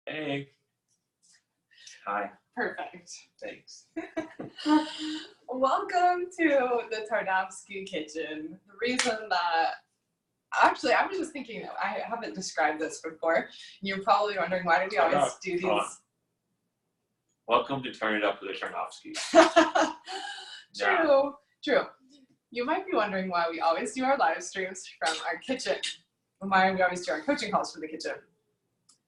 Hey. Hi. Perfect. Thanks. Welcome to the Tarnofsky kitchen. The reason that, actually, I was just thinking, I haven't described this before. You're probably wondering, why do we always do these? Welcome to Turn It Up with the Tarnofsky. True. You might be wondering why we always do our live streams from our kitchen, and why we always do our coaching calls from the kitchen.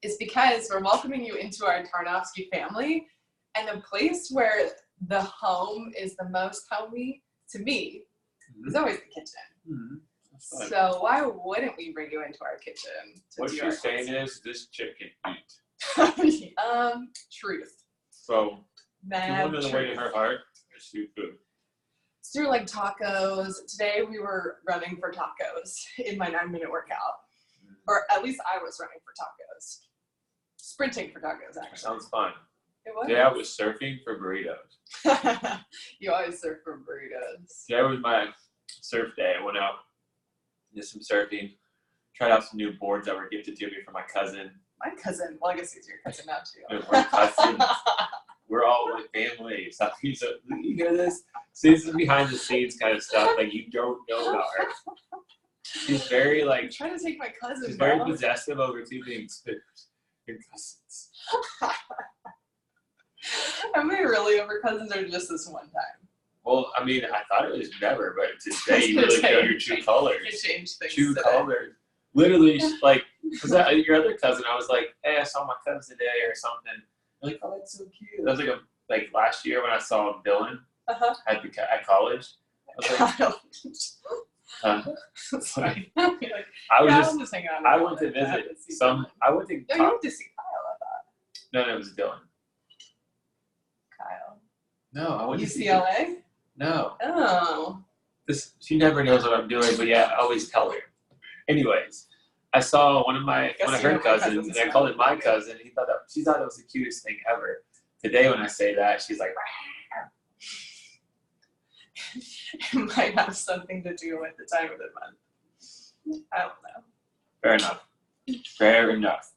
It's because we're welcoming you into our Tarnofsky family, and the place where the home is the most homey to me is always the kitchen. So why wouldn't we bring you into our kitchen? What you're saying is this chicken eat. Truth. So, Mad you want the way to her heart? It's food. Let's do like tacos. Today we were running for tacos in my 9-minute workout. Or at least I was running for tacos. Sprinting for tacos, actually. Sounds fun. It was? Today I was surfing for burritos. You always surf for burritos. Today was my surf day. I went out, did some surfing, tried out some new boards that were gifted to me from my cousin. My cousin? Well, I guess he's your cousin now, too. We're cousins. We're all like family. So you hear this? See, this is behind the scenes kind of stuff. Like, you don't know about her. She's very, like... I'm trying to take my cousin, She's very possessive over two things. Your cousins. Am I really over cousins or just this one time? Well, I mean, I thought it was never, but today you really showed your true colors. It changed things True today. colors. Literally, like, because your other cousin, I was like, hey, I saw my cousin today or something. You're like, oh, that's so cute. That was like last year when I saw Dylan at college. I was like, Sorry. I went to visit some. I went to. No, you went to see Kyle, I thought. No, it was Dylan. Kyle. No, I went to UCLA? No. Oh. She never knows what I'm doing, but yeah, I always tell her. Anyways, I saw one of her cousins, and I called it my cousin. And she thought it was the cutest thing ever. Today, when I say that, she's like, it might have something to do with the time of the month. I don't know. Fair enough.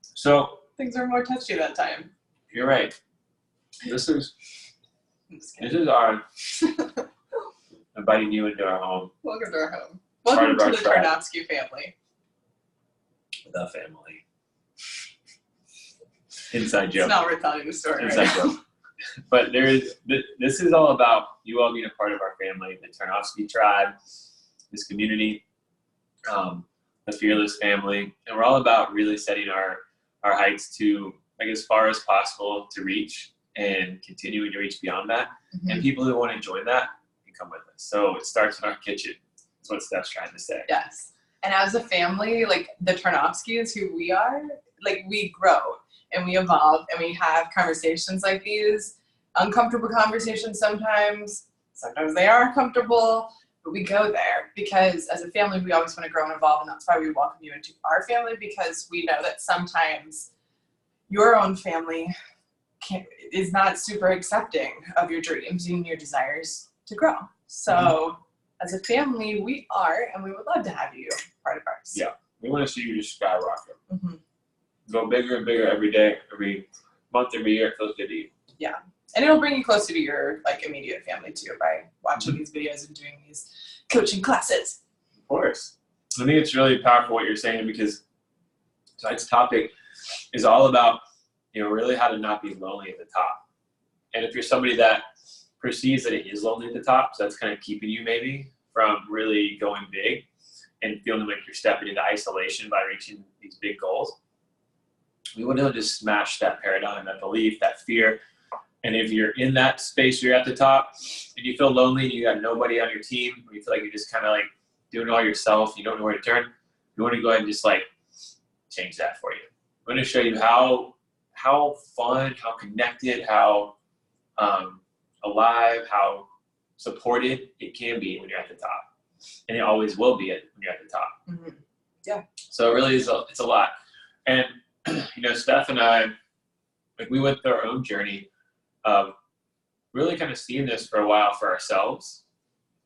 So things are more touchy that time. You're right. This is our inviting you into our home. Welcome to our home. Welcome to the Tarnofsky family. The family. Inside joke. It's not worth telling the story. Inside joke. But this is all about you all being a part of our family, the Tarnofsky tribe, this community, the Fearless family, and we're all about really setting our heights to, like, as far as possible to reach and continuing to reach beyond that. Mm-hmm. And people who want to join that can come with us. So it starts in our kitchen. That's what Steph's trying to say. Yes. And as a family, like the Tarnofskys, who we are, like, we grow and we evolve and we have conversations like these, uncomfortable conversations sometimes they are comfortable, but we go there because as a family, we always want to grow and evolve, and that's why we welcome you into our family, because we know that sometimes your own family is not super accepting of your dreams and your desires to grow. So as a family, we are, and we would love to have you part of ours. Yeah, we want to see you just skyrocket. Mm-hmm. Go bigger and bigger every day, every month, every year. It feels good to you. Yeah, and it'll bring you closer to your, like, immediate family too by watching these videos and doing these coaching classes. Of course. I think it's really powerful what you're saying, because tonight's topic is all about, really how to not be lonely at the top. And if you're somebody that perceives that it is lonely at the top, so that's kind of keeping you maybe from really going big and feeling like you're stepping into isolation by reaching these big goals, we want to just smash that paradigm, that belief, that fear. And if you're in that space, you're at the top, and you feel lonely, and you got nobody on your team, or you feel like you're just kind of like doing it all yourself, you don't know where to turn, we want to go ahead and just like change that for you. We're going to show you how fun, how connected, how alive, how supported it can be when you're at the top. And it always will be when you're at the top. Mm-hmm. Yeah. So it really is it's a lot. And, Steph and I, like, we went through our own journey of really kind of seeing this for a while for ourselves,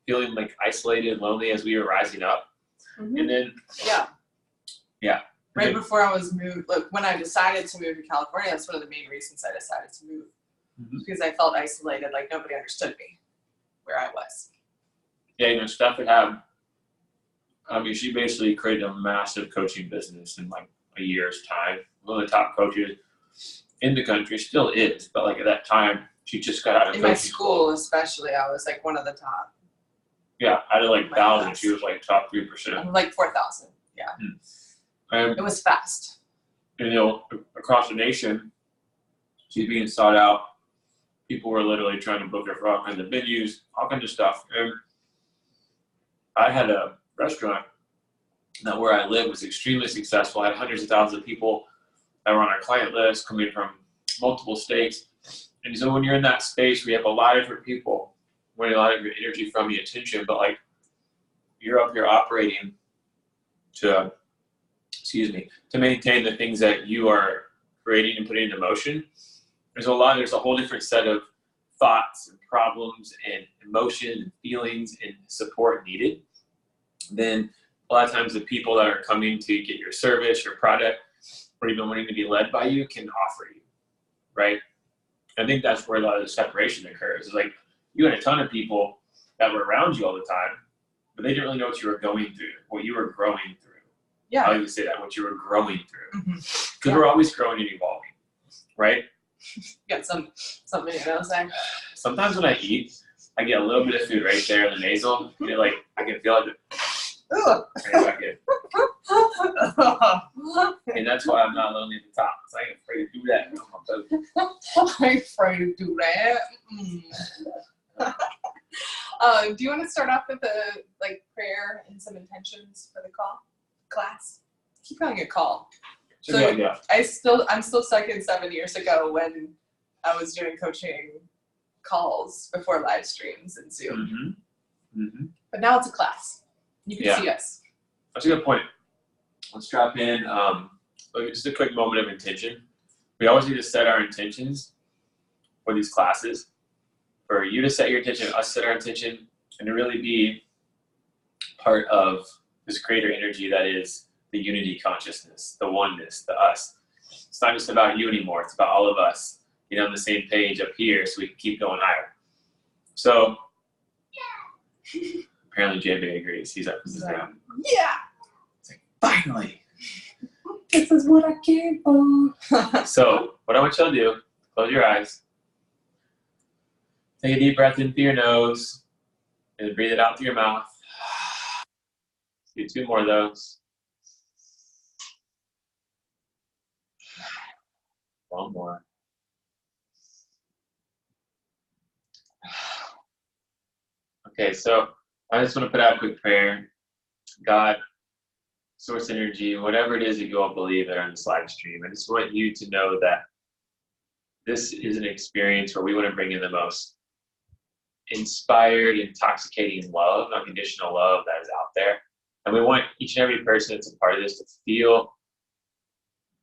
feeling like isolated and lonely as we were rising up. Mm-hmm. And then, Right before I was moved, like when I decided to move to California, that's one of the main reasons I decided to move. Because I felt isolated, like nobody understood me where I was. Yeah, Steph would have, she basically created a massive coaching business in like a year's time. One of the top coaches in the country, still is, but like at that time, she just got out of in coaching my school, especially, I was like one of the top. Yeah, out of like thousands, she was like top 3%. I'm like 4,000. Yeah, it was fast. And across the nation, she's being sought out. People were literally trying to book her for all kinds of venues, all kinds of stuff. And I had a restaurant that where I lived was extremely successful. I had hundreds of thousands of people that were on our client list coming from multiple states. And so when you're in that space, we have a lot of different people wanting a lot of your energy from you, attention, but like you're up here operating to maintain the things that you are creating and putting into motion. There's a whole different set of thoughts and problems and emotion and feelings and support needed than a lot of times the people that are coming to get your service, your product, or even wanting to be led by you can offer you, right? I think that's where a lot of the separation occurs. It's like you had a ton of people that were around you all the time, but they didn't really know what you were going through, what you were growing through. Yeah. I always say that, what you were growing through. Because we're always growing and evolving, right? Got something you know saying? Sometimes when I eat, I get a little bit of food right there in the nasal, and I can feel it. And that's why I'm not lonely at the top. Because I ain't afraid to do that. I'm afraid to do that. Do you want to start off with a prayer and some intentions for the class? I keep calling it call. So yeah. I'm still stuck in 7 years ago when I was doing coaching calls before live streams and Zoom. But now it's a class. You can see us. That's a good point. Let's drop in just a quick moment of intention. We always need to set our intentions for these classes. For you to set your intention, us set our intention, and to really be part of this greater energy that is the unity consciousness, the oneness, the us. It's not just about you anymore. It's about all of us getting on the same page up here so we can keep going higher. So, apparently JB agrees. He's up his down. Yeah! It's like, finally! This is what I came for. So, what I want you to do, close your eyes. Take a deep breath in through your nose and breathe it out through your mouth. Do 2 more of those. 1 more. Okay, so I just want to put out a quick prayer. God, source energy, whatever it is that you all believe that are on this live stream, I just want you to know that this is an experience where we want to bring in the most inspired, intoxicating love, unconditional love that is out there. And we want each and every person that's a part of this to feel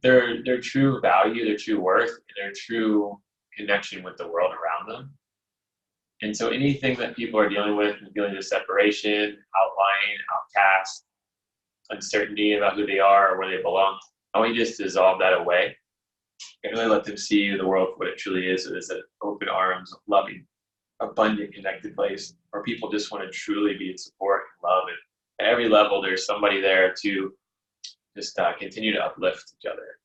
their true value, their true worth, and their true connection with the world around them. And so anything that people are dealing with, feelings of separation, outlying, outcast, uncertainty about who they are or where they belong, I want you just to dissolve that away and really let them see the world for what it truly is. It is an open arms, loving, abundant, connected place where people just want to truly be in support and love. And at every level, there's somebody there to just continue to uplift each other.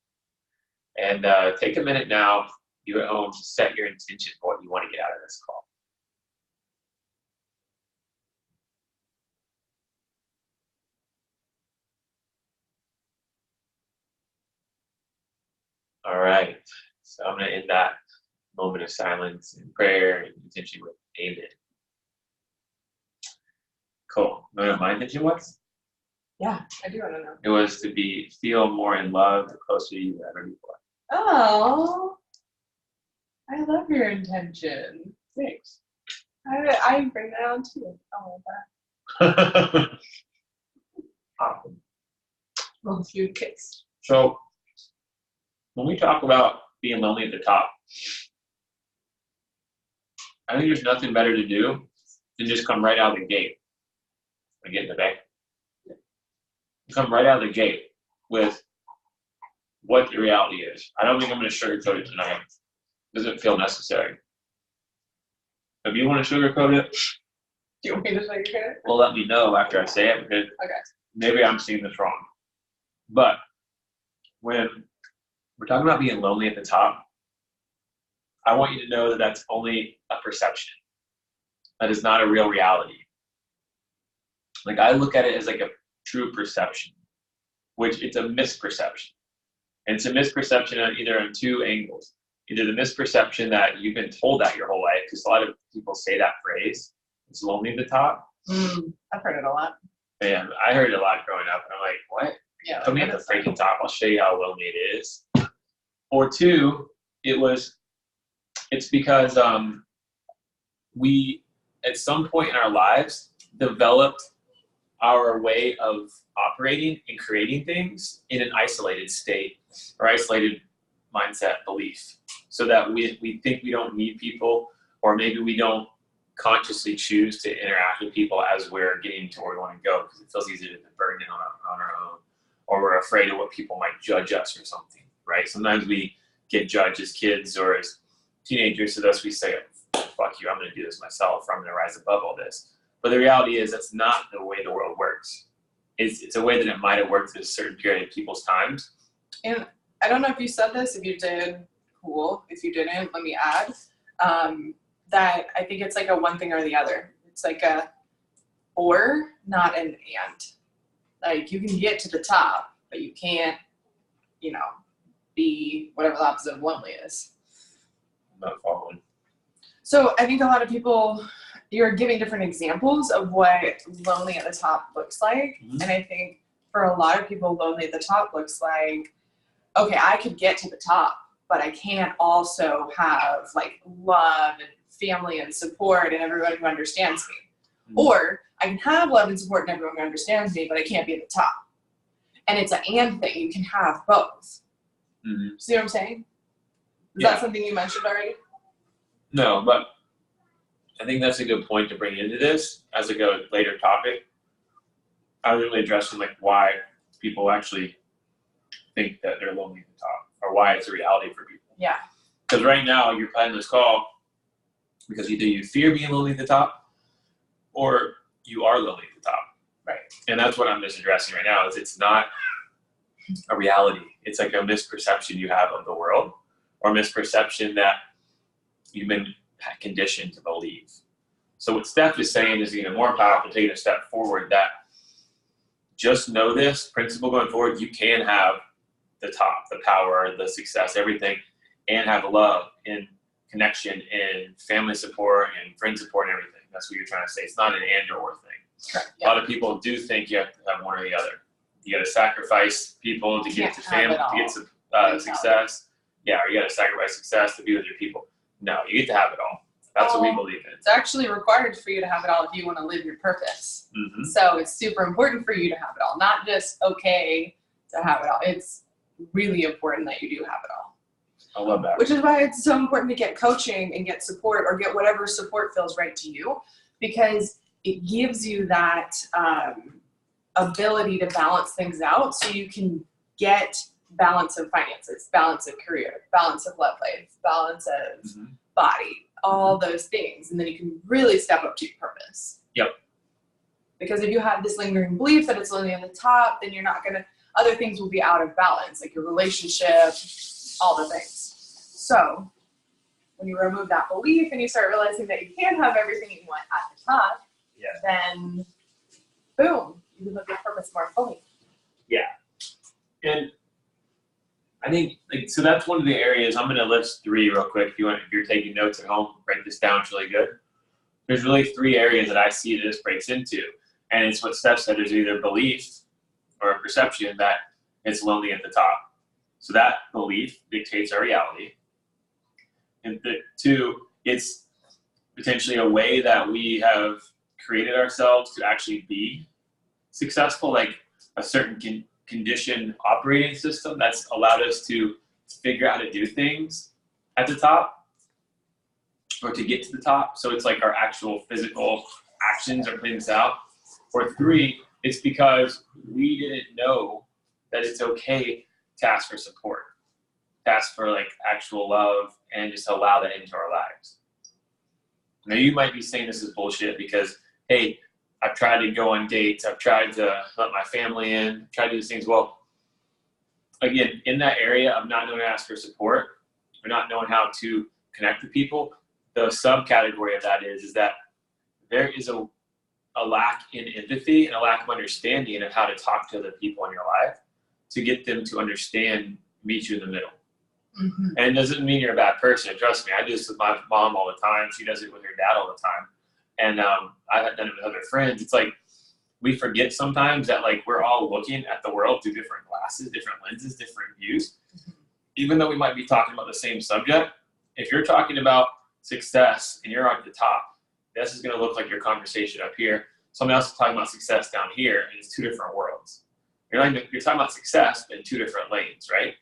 And take a minute now, you at home, to set your intention for what you want to get out of this call. All right, so I'm going to end that moment of silence and prayer and intention with amen. Cool. You know what my intention was? Yeah, I do want to know. It was to feel more in love, closer to you than ever before. Oh, I love your intention. Thanks. I bring that on too. I love that. Awesome. Well, you kiss. So, when we talk about being lonely at the top, I think there's nothing better to do than just come right out of the gate and get in the bank. You come right out of the gate with what the reality is. I don't think I'm going to sugarcoat it tonight. Doesn't feel necessary. If you want to sugarcoat it, Do you want me to sugarcoat it? well, let me know after I say it, because Okay. maybe I'm seeing this wrong. But when we're talking about being lonely at the top, I want you to know that that's only a perception. That is not a real reality. Like, I look at it as like a true perception, which it's a misperception. And it's a misperception on two angles. Either the misperception that you've been told that your whole life, because a lot of people say that phrase, it's lonely at the top. I've heard it a lot. And I heard it a lot growing up, and I'm like, what? Yeah. Put me at the freaking top. I'll show you how lonely it is. Or two, it's because we, at some point in our lives, developed our way of operating and creating things in an isolated state or isolated mindset belief, so that we think we don't need people, or maybe we don't consciously choose to interact with people as we're getting to where we want to go, because it feels easier to burn in on our own, or we're afraid of what people might judge us or something, right? Sometimes we get judged as kids or as teenagers, so thus we say, fuck you, I'm going to do this myself, or I'm going to rise above all this. But the reality is that's not the way the world works. It's a way that it might have worked at a certain period of people's times. And I don't know if you said this. If you did, cool. If you didn't, let me add that I think it's like a one thing or the other. It's like a or, not an and. Like, you can get to the top, but you can't, be whatever the opposite of lonely is. I'm not following. So I think a lot of people, you're giving different examples of what lonely at the top looks like. Mm-hmm. And I think for a lot of people, lonely at the top looks like, okay, I could get to the top, but I can't also have like love and family and support and everyone who understands me. Mm-hmm. Or I can have love and support and everyone who understands me, but I can't be at the top. And it's an and thing. You can have both. Mm-hmm. See what I'm saying? Is that something you mentioned already? No, but I think that's a good point to bring into this as a later topic. I was really addressing like why people actually think that they're lonely at the top, or why it's a reality for people. Yeah. Because right now you're planning this call because either you fear being lonely at the top, or you are lonely at the top. Right. And that's what I'm just addressing right now. Is it's not a reality. It's like a misperception you have of the world, or misperception that you've been conditioned to believe. So what Steph is saying is even more powerful, taking a step forward, that just know this principle going forward: you can have the top, the power, the success, everything, and have love and connection and family support and friend support and everything. That's what you're trying to say. It's not an and or thing. Correct. Yeah. A lot of people do think you have to have one or the other. You got to sacrifice people to get to family, to get to success. Yeah, or you got to sacrifice success to be with your people. No, you get to have it all. That's what we believe in. It's actually required for you to have it all if you want to live your purpose. Mm-hmm. So it's super important for you to have it all. Not just okay to have it all. It's really important that you do have it all. I love that. Which is why it's so important to get coaching and get support, or get whatever support feels right to you, because it gives you that ability to balance things out, so you can get balance of finances, balance of career, balance of love life, balance of body, all those things. And then you can really step up to your purpose. Yep. Because if you have this lingering belief that it's only on the top, then you're not going to, other things will be out of balance, like your relationship, all the things. So when you remove that belief and you start realizing that you can have everything you want at the top, then boom, you can live your purpose more fully. Yeah. And I think, so that's one of the areas. I'm going to list three real quick. If you're taking notes at home, write this down. It's really good. There's really three areas that I see this breaks into. And it's what Steph said. There's either belief or a perception that it's lonely at the top. So that belief dictates our reality. And two, it's potentially a way that we have created ourselves to actually be successful, like a certain conditioned operating system that's allowed us to figure out how to do things at the top, or to get to the top. So it's like our actual physical actions are putting this out. Or three, it's because we didn't know that it's okay to ask for support, to ask for like actual love, and just allow that into our lives. Now you might be saying this is bullshit because, hey, I've tried to go on dates, I've tried to let my family in, I've tried to do these things. Well, again, in that area of not knowing how to ask for support, or not knowing how to connect with people, the subcategory of that is that there is a lack in empathy and a lack of understanding of how to talk to other people in your life to get them to understand, meet you in the middle. Mm-hmm. And it doesn't mean you're a bad person. Trust me, I do this with my mom all the time. She does it with her dad all the time. And I've done it with other friends. It's like we forget sometimes that like we're all looking at the world through different glasses, different lenses, different views. Mm-hmm. Even though we might be talking about the same subject, if you're talking about success and you're at the top, this is going to look like your conversation up here. Someone else is talking about success down here, and it's two different worlds. You're talking about success in two different lanes, right?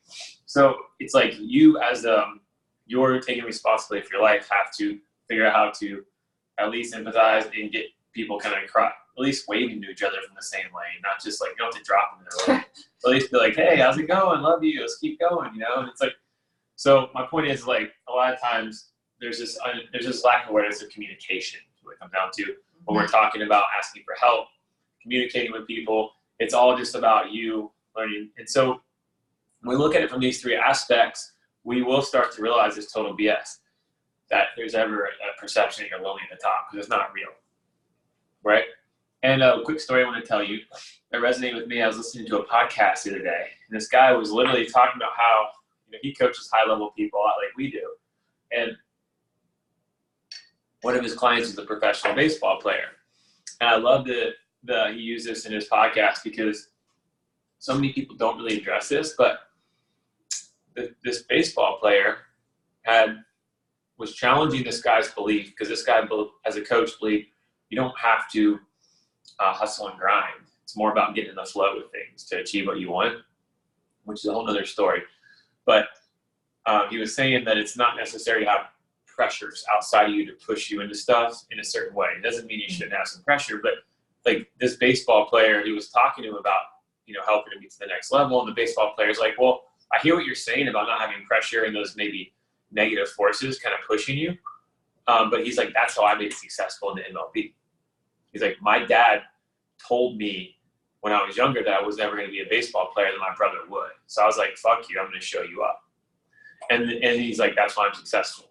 So it's like you as you're taking responsibility for your life have to figure out how to at least empathize and get people kind of at least waving to each other from the same lane, not just like you don't have to drop them in their lane. At least be like, hey, how's it going? Love you. Let's keep going, you know? And it's like, so my point is like a lot of times there's this lack of awareness of communication, what it comes down to when we're talking about asking for help, communicating with people. It's all just about you learning. And so when we look at it from these three aspects, we will start to realize it's total BS, that there's ever a perception that you're lonely at the top, because it's not real, right? And a quick story I want to tell you that resonated with me. I was listening to a podcast the other day, and this guy was literally talking about how he coaches high-level people a lot like we do. And one of his clients is a professional baseball player. And I love that he used this in his podcast because so many people don't really address this, but this baseball player was challenging this guy's belief, because this guy, as a coach, believed you don't have to hustle and grind. It's more about getting in the flow with things to achieve what you want, which is a whole other story. But he was saying that it's not necessary to have pressures outside of you to push you into stuff in a certain way. It doesn't mean you shouldn't have some pressure, but like this baseball player, he was talking to him about, helping him get to the next level. And the baseball player's like, well, I hear what you're saying about not having pressure and those maybe negative forces kind of pushing you. But he's like, that's how I made it successful in the MLB. He's like, my dad told me when I was younger that I was never going to be a baseball player, that my brother would. So I was like, fuck you, I'm going to show you up. And he's like, that's why I'm successful.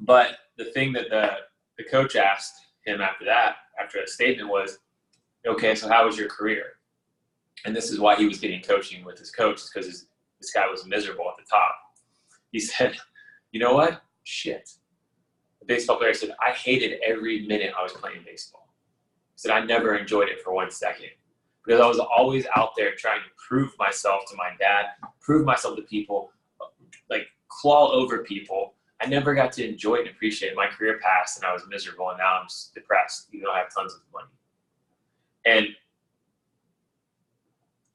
But the thing that the coach asked him after that statement was, okay, so how was your career? And this is why he was getting coaching with his coach, because this guy was miserable at the top. He said, you know what? Shit. The baseball player said, I hated every minute I was playing baseball. He said, I never enjoyed it for 1 second, because I was always out there trying to prove myself to my dad, prove myself to people, like claw over people. I never got to enjoy it and appreciate it. My career passed and I was miserable, and now I'm just depressed, even though I have tons of money. And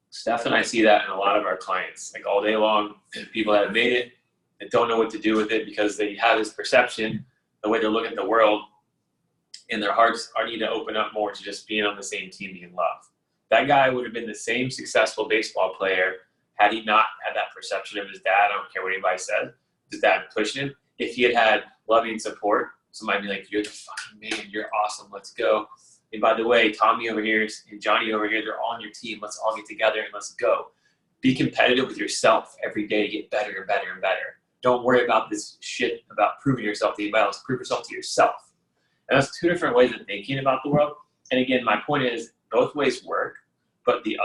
Steph and I see that in a lot of our clients, like all day long, people that have made it and don't know what to do with it because they have this perception, the way they're looking at the world, and their hearts need to open up more to just being on the same team, being loved. That guy would have been the same successful baseball player had he not had that perception of his dad. I don't care what anybody said. His dad pushing him. If he had had loving support, somebody be like, you're the fucking man, you're awesome, let's go. And by the way, Tommy over here and Johnny over here, they're all on your team. Let's all get together and let's go. Be competitive with yourself every day to get better and better and better. Don't worry about this shit about proving yourself to anybody else. Prove yourself to yourself. And that's two different ways of thinking about the world. And again, my point is both ways work, but the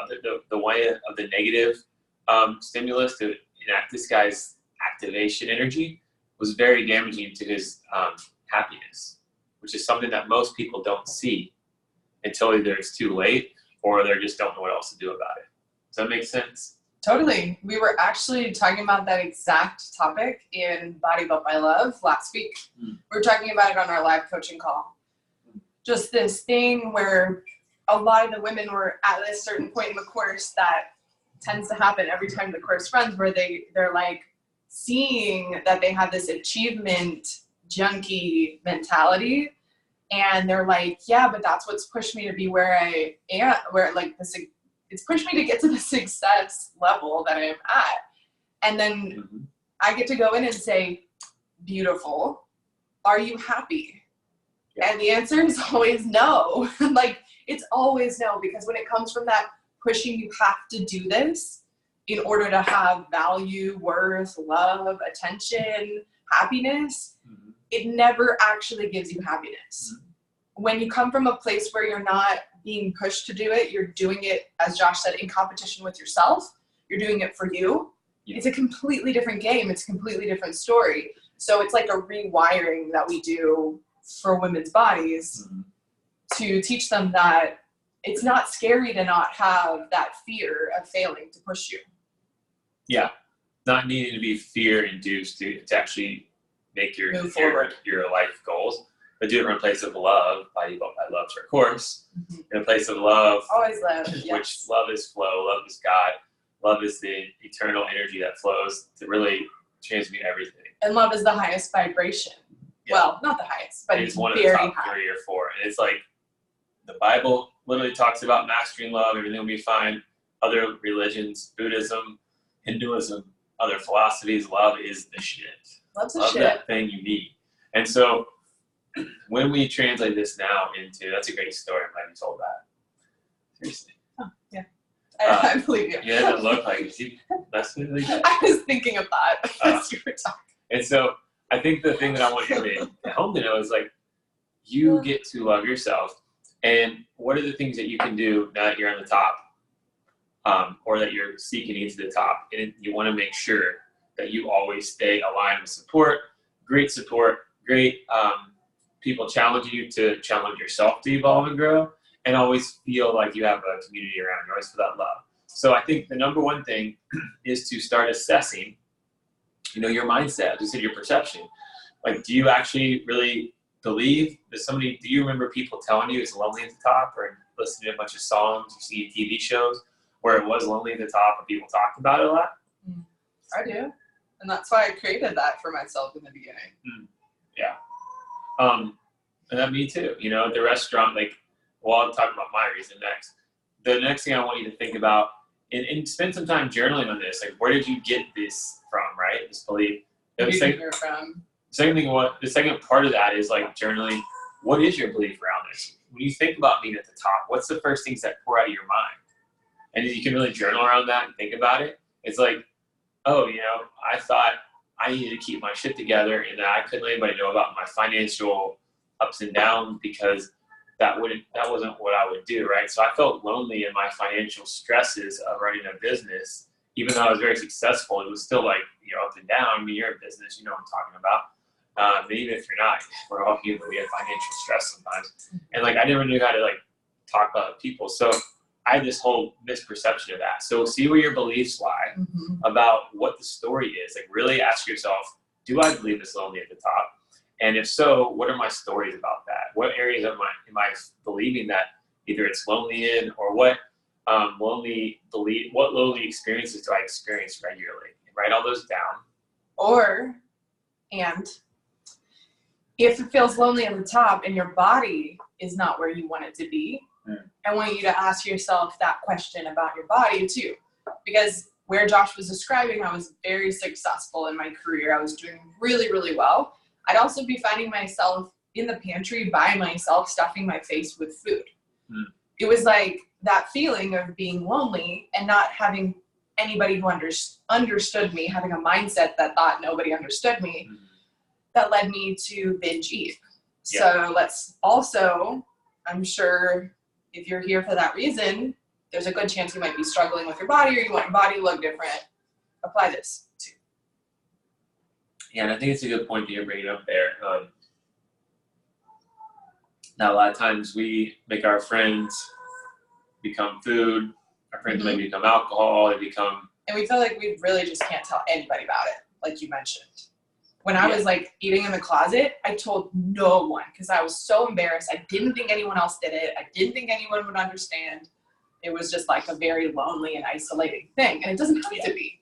way of the negative stimulus to enact this guy's activation energy was very damaging to his happiness, which is something that most people don't see until either it's too late or they just don't know what else to do about it. Does that make sense? Totally. We were actually talking about that exact topic in Body Built by Love last week. We were talking about it on our live coaching call. Just this thing where a lot of the women were at a certain point in the course that tends to happen every time the course runs, where they're like seeing that they have this achievement junkie mentality. And they're like, yeah, but that's what's pushed me to be where I am, where like this It's pushed me to get to the success level that I'm at. And then I get to go in and say, beautiful, are you happy? Yeah. And the answer is always no. Like, it's always no, because when it comes from that pushing, you have to do this in order to have value, worth, love, attention, happiness, it never actually gives you happiness. When you come from a place where you're not being pushed to do it, you're doing it, as Josh said, in competition with yourself, you're doing it for you, it's a completely different game. It's a completely different story. So it's like a rewiring that we do for women's bodies to teach them that it's not scary to not have that fear of failing to push you. Yeah. Not needing to be fear-induced to actually make your life goals, but do it from a place of love. Body Built by Love, of course. In a place of love. Always love, yes. Which love is flow, love is God. Love is the eternal energy that flows to really transmute everything. And love is the highest vibration. Yeah. Well, not the highest, but it's one of the top 3 or 4. And it's like the Bible literally talks about mastering love. Everything will be fine. Other religions, Buddhism, Hinduism, other philosophies, love is the shit. Love's the love shit. That thing you need. And so when we translate this now into, that's a great story. I'm glad you told that. Seriously. Oh, yeah. I believe you. Yeah, it doesn't look like it. That's really good. I was thinking of that as you were talking. And so I think the thing that I want you at home to know is, like, you get to love yourself. And what are the things that you can do now that you're on the top, or that you're seeking into the top? And you want to make sure that you always stay aligned with support, great people challenging you to challenge yourself to evolve and grow, and always feel like you have a community around you, always feel that love. So I think the number one thing is to start assessing, your mindset, as you said, your perception. Like, do you actually really believe that do you remember people telling you it's lonely at the top, or listening to a bunch of songs or seeing TV shows where it was lonely at the top and people talked about it a lot? I do. And that's why I created that for myself in the beginning. Yeah. And that me too. At the restaurant, I'll talk about my reason next. The next thing I want you to think about, and spend some time journaling on this. Like, where did you get this from, right? This belief. Where did you hear from? The second part of that is, like, journaling. What is your belief around this? When you think about being at the top, what's the first things that pour out of your mind? And if you can really journal around that and think about it, it's like, I thought I needed to keep my shit together and that I couldn't let anybody know about my financial ups and downs, because that wasn't what I would do, right? So I felt lonely in my financial stresses of running a business. Even though I was very successful, it was still like, up and down. I mean, you're a business, you know what I'm talking about. But even if you're not, we're all human. We have financial stress sometimes. And I never knew how to talk about people. So I had this whole misperception of that. So see where your beliefs lie about what the story is. Really ask yourself, do I believe it's lonely at the top? And if so, what are my stories about that? What areas am I believing that either it's lonely in, or what lonely experiences do I experience regularly? And write all those down. And if it feels lonely at the top and your body is not where you want it to be, I want you to ask yourself that question about your body too. Because where Josh was describing, I was very successful in my career. I was doing really, really well. I'd also be finding myself in the pantry by myself, stuffing my face with food. It was like that feeling of being lonely and not having anybody who understood me, having a mindset that thought nobody understood me, that led me to binge eat. So let's also, I'm sure if you're here for that reason, there's a good chance you might be struggling with your body, or you want your body to look different. Apply this too. Yeah, and I think it's a good point that you're bringing up there. Now, a lot of times we make our friends become food. Our friends may become alcohol. And we feel like we really just can't tell anybody about it, like you mentioned. When I was eating in the closet, I told no one because I was so embarrassed. I didn't think anyone else did it. I didn't think anyone would understand. It was just a very lonely and isolating thing, and it doesn't have to be.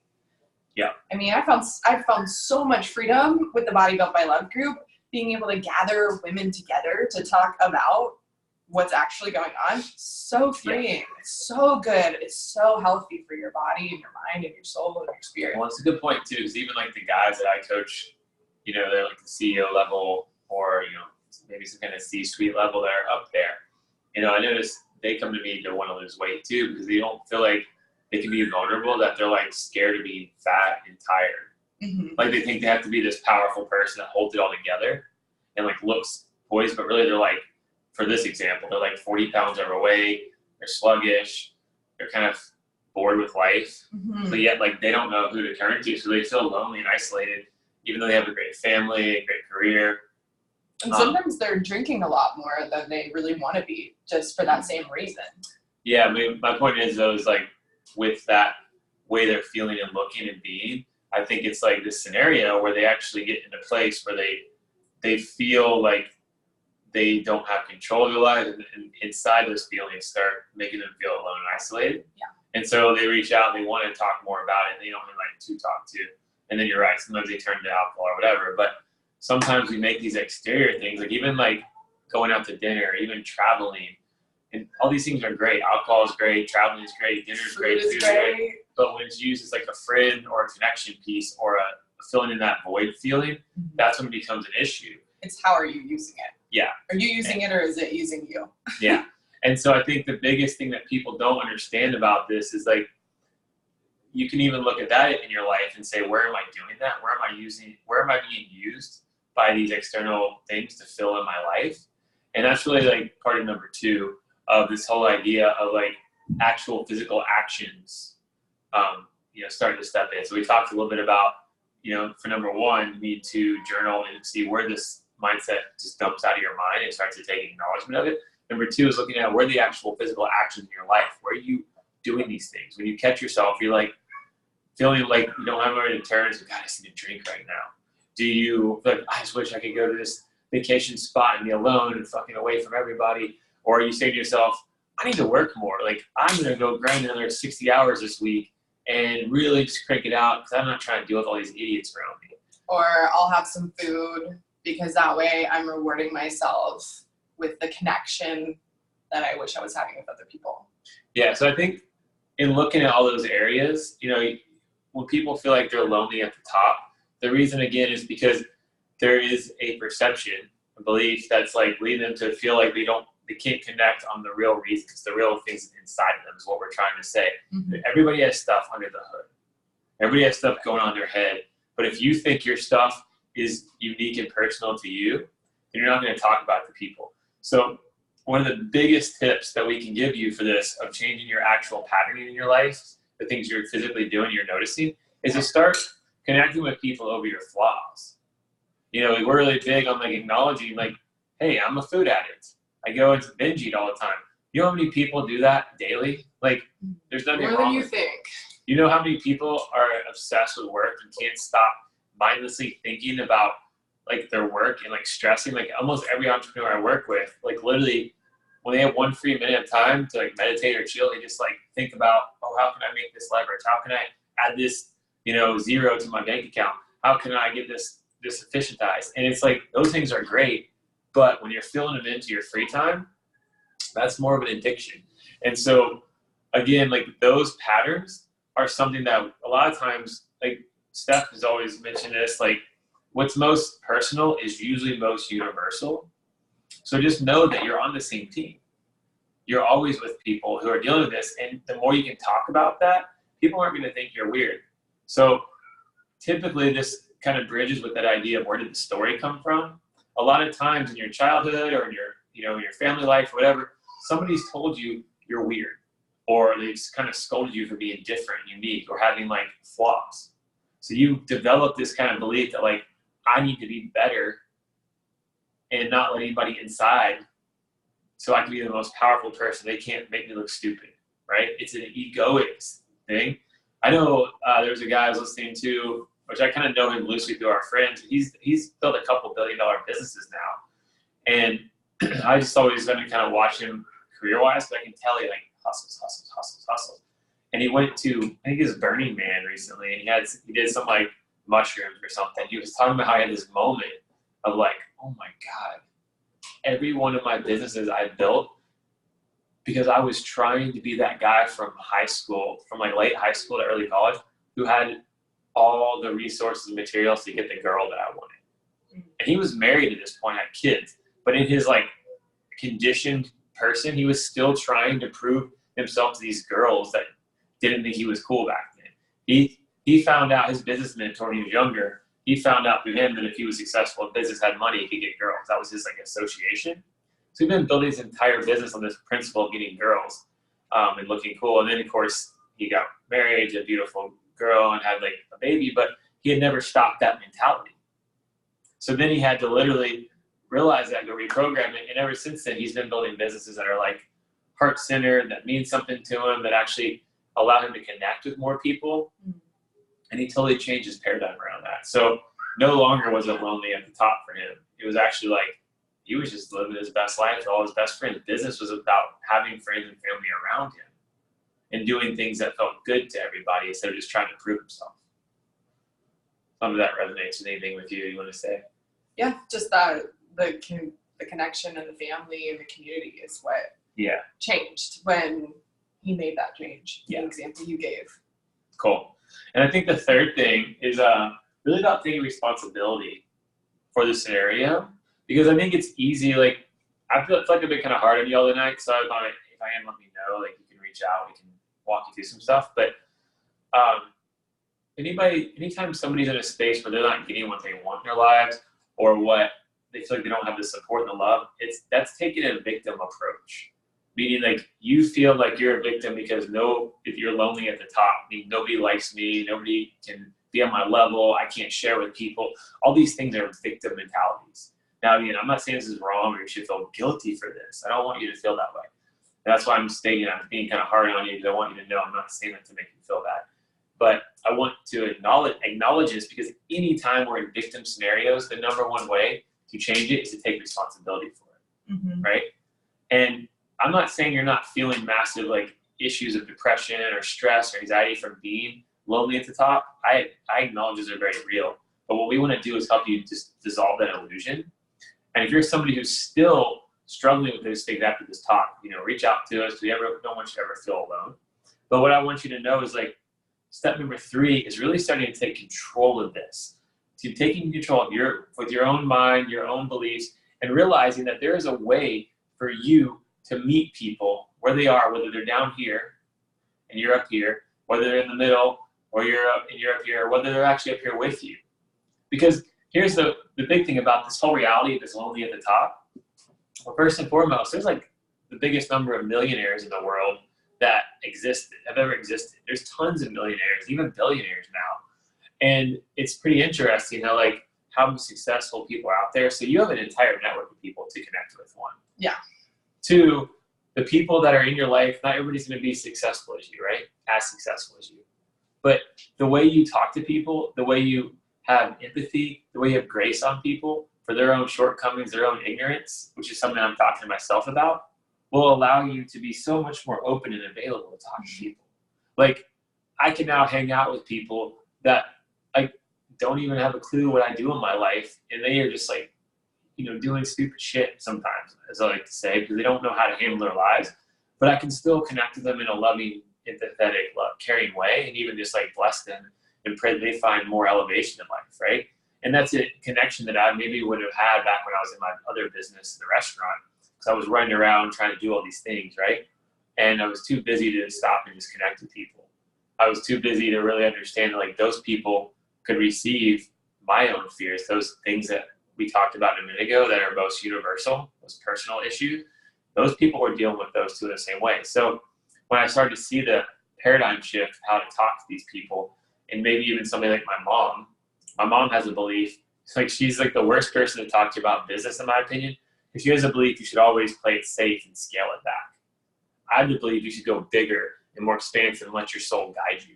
Yeah. I mean, I found so much freedom with the Body Built by Love group, being able to gather women together to talk about what's actually going on, so freeing. It's so good. It's so healthy for your body and your mind and your soul and your spirit. Well, it's a good point too, because even like the guys that I coach, you know, they're like the CEO level or, you know, maybe some kind of C-suite level that are up there. You know, I notice they come to me to want to lose weight too, because they don't feel like they can be vulnerable, that they're like scared of being fat and tired. Mm-hmm. Like they think they have to be this powerful person that holds it all together and like looks poised, but really they're like, for this example, they're like 40 pounds overweight, they're sluggish, they're kind of bored with life, Mm-hmm. but yet like they don't know who to turn to, so they feel lonely and isolated, even though they have a great family, a great career. And sometimes they're drinking a lot more than they really want to be, just for that same reason. Yeah, I mean, my point is though, is like with that way they're feeling and looking and being, I think it's like this scenario where they actually get in a place where they feel like they don't have control of their life, and inside those feelings start making them feel alone and isolated. Yeah. And so they reach out and they want to talk more about it, and they don't have anybody to talk to. And then you're right, sometimes they turn to alcohol or whatever, but sometimes we make these exterior things, like even like going out to dinner, even traveling, and all these things are great. Alcohol is great, traveling is great, dinner is great, food is great. But when it's used as like a friend or a connection piece or a filling in that void feeling, that's when it becomes an issue. It's how are you using it? Yeah. Are you using it or is it using you? Yeah. And so I think the biggest thing that people don't understand about this is like, you can even look at that in your life and say, where am I doing that? Where am I being used by these external things to fill in my life? And that's really like part of number 2 of this whole idea of like actual physical actions, you know, starting to step in. So we talked a little bit about, you know, for number 1, you need to journal and see where this mindset just dumps out of your mind and starts to take acknowledgement of it. Number 2 is looking at where the actual physical actions in your life, where are you doing these things? When you catch yourself, you're like feeling like you don't have anywhere to turn, so God, I just need a drink right now. Do you like, I just wish I could go to this vacation spot and be alone and fucking away from everybody? Or you say to yourself, I need to work more. Like, I'm going to go grind another 60 hours this week and really just crank it out because I'm not trying to deal with all these idiots around me. Or I'll have some food because that way I'm rewarding myself with the connection that I wish I was having with other people. Yeah, so I think in looking at all those areas, you know, when people feel like they're lonely at the top, the reason, again, is because there is a perception, a belief that's like leading them to feel like they can't connect on the real reasons, the real things inside of them is what we're trying to say. Mm-hmm. Everybody has stuff under the hood. Everybody has stuff going on in their head. But if you think your stuff is unique and personal to you, then you're not going to talk about it to people. So one of the biggest tips that we can give you for this, of changing your actual patterning in your life, the things you're physically doing, you're noticing, is to start connecting with people over your flaws. You know, we're really big on like acknowledging like, hey, I'm a food addict. I go and binge eat all the time. You know how many people do that daily? Like, there's nothing wrong. More than you think. You know how many people are obsessed with work and can't stop mindlessly thinking about like their work and like stressing? Like almost every entrepreneur I work with, like literally when they have 1 free minute of time to like meditate or chill, they just like think about, oh, how can I make this leverage? How can I add this, you know, zero to my bank account? How can I get this efficientized? And it's like, those things are great, but when you're filling them into your free time, that's more of an addiction. And so again, like those patterns are something that a lot of times, like Steph has always mentioned this, like what's most personal is usually most universal. So just know that you're on the same team. You're always with people who are dealing with this. And the more you can talk about that, people aren't going to think you're weird. So typically this kind of bridges with that idea of where did the story come from? A lot of times in your childhood or in your, you know, your family life, whatever, somebody's told you you're weird, or they've kind of scolded you for being different, unique, or having like flaws. So you develop this kind of belief that like, I need to be better and not let anybody inside so I can be the most powerful person. They can't make me look stupid, right? It's an egoic thing. I know there was a guy I was listening to, which I kind of know him loosely through our friends. He's built a couple $1 billion businesses now. And I just always been to kind of watch him career-wise, but I can tell he like hustles. And he went to, I think it was Burning Man recently, and he did some like mushrooms or something. He was talking about how he had this moment of like, oh my God, every one of my businesses I built because I was trying to be that guy from high school, from like late high school to early college, who had all the resources and materials to get the girl that I wanted. And he was married at this point, had kids, but in his like conditioned person, he was still trying to prove himself to these girls that didn't think he was cool back then. He found out, his business mentor, when he was younger, he found out through him that if he was successful in business, had money, he could get girls. That was his like association. So he's been building his entire business on this principle of getting girls and looking cool. And then of course he got married to a beautiful girl and had like a baby, but he had never stopped that mentality. So then he had to literally realize that, go reprogram it. And ever since then, he's been building businesses that are like heart-centered, that mean something to him, that actually allow him to connect with more people. And he totally changed his paradigm around that. So no longer was it lonely at the top for him. It was actually like, he was just living his best life with all his best friends. Business was about having friends and family around him and doing things that felt good to everybody instead of just trying to prove himself. Some of that resonates with anything with you want to say? Yeah, just that the connection and the family and the community is what changed when he made that change. The example you gave. Cool. And I think the third thing is really about taking responsibility for the scenario, because I think it's easy. Like I feel like I've been kind of hard on you all the night, so if I am, let me know. Like you can reach out, we can walk you through some stuff. But anytime somebody's in a space where they're not getting what they want in their lives, or what they feel like they don't have the support and the love, that's taking a victim approach. Meaning like you feel like you're a victim because if you're lonely at the top, meaning nobody likes me, nobody can be on my level, I can't share with people. All these things are victim mentalities. Now, again, I'm not saying this is wrong or you should feel guilty for this. I don't want you to feel that way. That's why I'm being kind of hard on you, because I want you to know I'm not saying that to make you feel that. But I want to acknowledge this, because anytime we're in victim scenarios, the number one way to change it is to take responsibility for it, right? And I'm not saying you're not feeling massive like issues of depression or stress or anxiety from being lonely at the top. I acknowledge those are very real. But what we want to do is help you just dissolve that illusion. And if you're somebody who's still struggling with those things after this talk, reach out to us. We don't want you to ever feel alone. But what I want you to know is like step number 3 is really starting to take control of this. To taking control of with your own mind, your own beliefs, and realizing that there is a way for you to meet people where they are, whether they're down here and you're up here, whether they're in the middle or you're up here, or whether they're actually up here with you. Because here's the big thing about this whole reality that's lonely at the top. Well, first and foremost, there's like the biggest number of millionaires in the world that have ever existed. There's tons of millionaires, even billionaires now. And it's pretty interesting how successful people are out there. So you have an entire network of people to connect with, one. Yeah. 2, the people that are in your life, not everybody's going to be successful as you, right? As successful as you. But the way you talk to people, the way you have empathy, the way you have grace on people for their own shortcomings, their own ignorance, which is something I'm talking to myself about, will allow you to be so much more open and available to talk to people. Like, I can now hang out with people that don't even have a clue what I do in my life, and they are just doing stupid shit sometimes, as I like to say, because they don't know how to handle their lives. But I can still connect with them in a loving, empathetic, caring way, and even just bless them and pray that they find more elevation in life, right? And that's a connection that I maybe would have had back when I was in my other business, the restaurant, because I was running around trying to do all these things, right? And I was too busy to stop and just connect with people. I was too busy to really understand that those people could receive my own fears, those things that we talked about a minute ago that are most universal, those personal issues. Those people were dealing with those two in the same way. So when I started to see the paradigm shift, how to talk to these people, and maybe even somebody like my mom has a belief, she's the worst person to talk to about business, in my opinion. If she has a belief, you should always play it safe and scale it back. I believe you should go bigger and more expansive and let your soul guide you.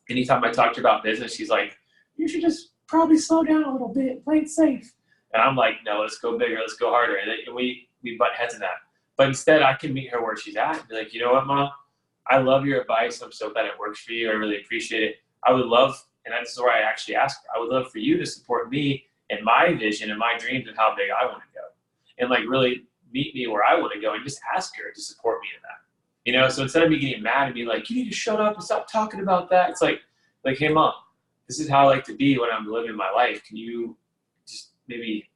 Anytime I talk to her about business, she's like, you should just probably slow down a little bit, play it safe. And I'm like, no, let's go bigger, let's go harder. And we butt heads in that. But instead, I can meet her where she's at and be like, you know what, Mom? I love your advice. I'm so glad it works for you. I really appreciate it. I would love, and that's where I actually asked her, I would love for you to support me and my vision and my dreams of how big I want to go. And really meet me where I want to go and just ask her to support me in that. You know, so instead of me getting mad and being like, you need to shut up and stop talking about that, it's like, hey, Mom, this is how I like to be when I'm living my life. Can you just maybe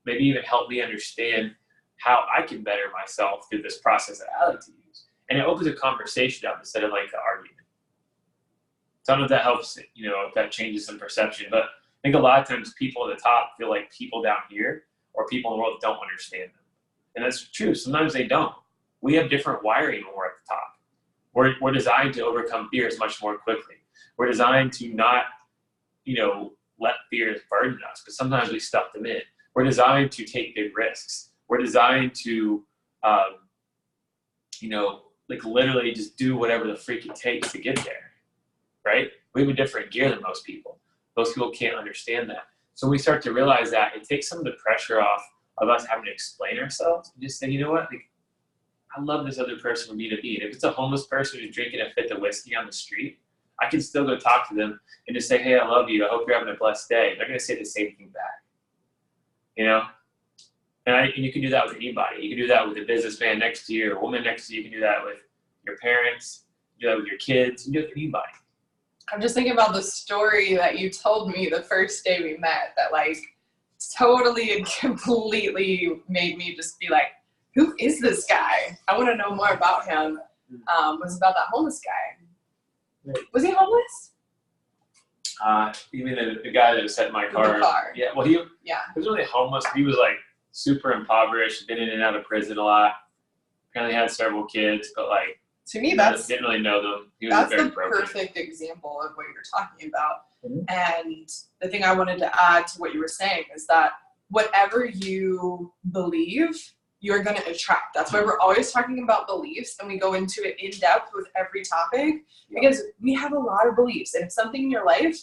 even help me understand how I can better myself through this process that I like to use? And it opens a conversation up instead of like an argument. So I don't know if that helps, you know, if that changes some perception, but I think a lot of times people at the top feel like people down here or people in the world don't understand them. And that's true. Sometimes they don't. We have different wiring when we're at the top. We're designed to overcome fears much more quickly. We're designed to not, you know, let fears burden us, but sometimes we stuff them in. We're designed to take big risks. We're designed to, you know, like literally just do whatever the freak it takes to get there, right? We have a different gear than most people. Most people can't understand that. So when we start to realize that, it takes some of the pressure off of us having to explain ourselves and just say, you know what, like, I love this other person from me to be. And if it's a homeless person who's drinking a fifth of whiskey on the street, I can still go talk to them and just say, hey, I love you. I hope you're having a blessed day. They're going to say the same thing back, you know? And you can do that with anybody. You can do that with a businessman next to you, or a woman next to you. You can do that with your parents. You can do that with your kids. You can do it with anybody. I'm just thinking about the story that you told me the first day we met that like totally and completely made me just be like, who is this guy? I want to know more about him. Was about that homeless guy. Was he homeless? You mean the guy that was set in my car? The car. Yeah, well, he Yeah. was really homeless. He was like super impoverished, been in and out of prison a lot. Apparently had several kids, but like, to me, that's didn't really know them. He was that's very the broken. perfect example of what you're talking about. Mm-hmm. And the thing I wanted to add to what you were saying is that whatever you believe, you're going to attract. That's why we're always talking about beliefs, and we go into it in depth with every topic because we have a lot of beliefs. And if something in your life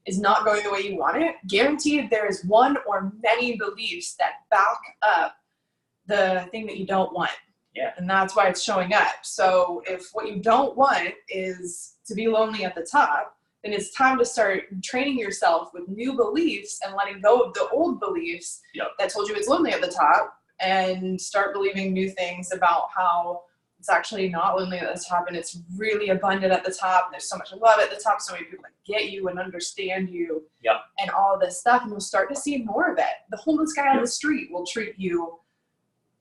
is not going the way you want it, guaranteed there is one or many beliefs that back up the thing that you don't want. Yeah. And that's why it's showing up. So if what you don't want is to be lonely at the top, then it's time to start training yourself with new beliefs and letting go of the old beliefs that told you it's lonely at the top, and start believing new things about how it's actually not lonely at the top and it's really abundant at the top and there's so much love at the top, so many people that get you and understand you and all of this stuff, and you'll start to see more of it. The homeless guy on the street will treat you